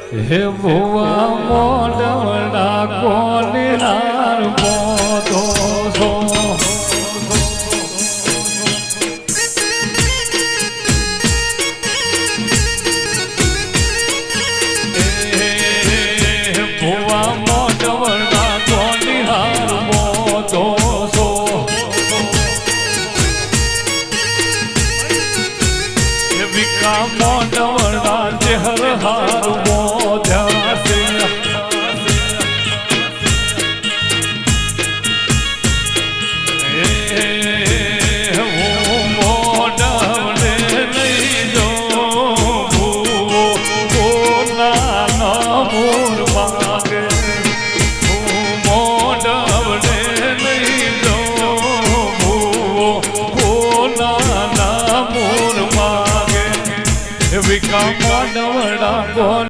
હે ભુવા મોઢવડા કોની હાર પોતો છો ભુવા મોઢવડા કોની હાર પોતો છો વિકા મોઢવડા ચહેર હાર મોઢ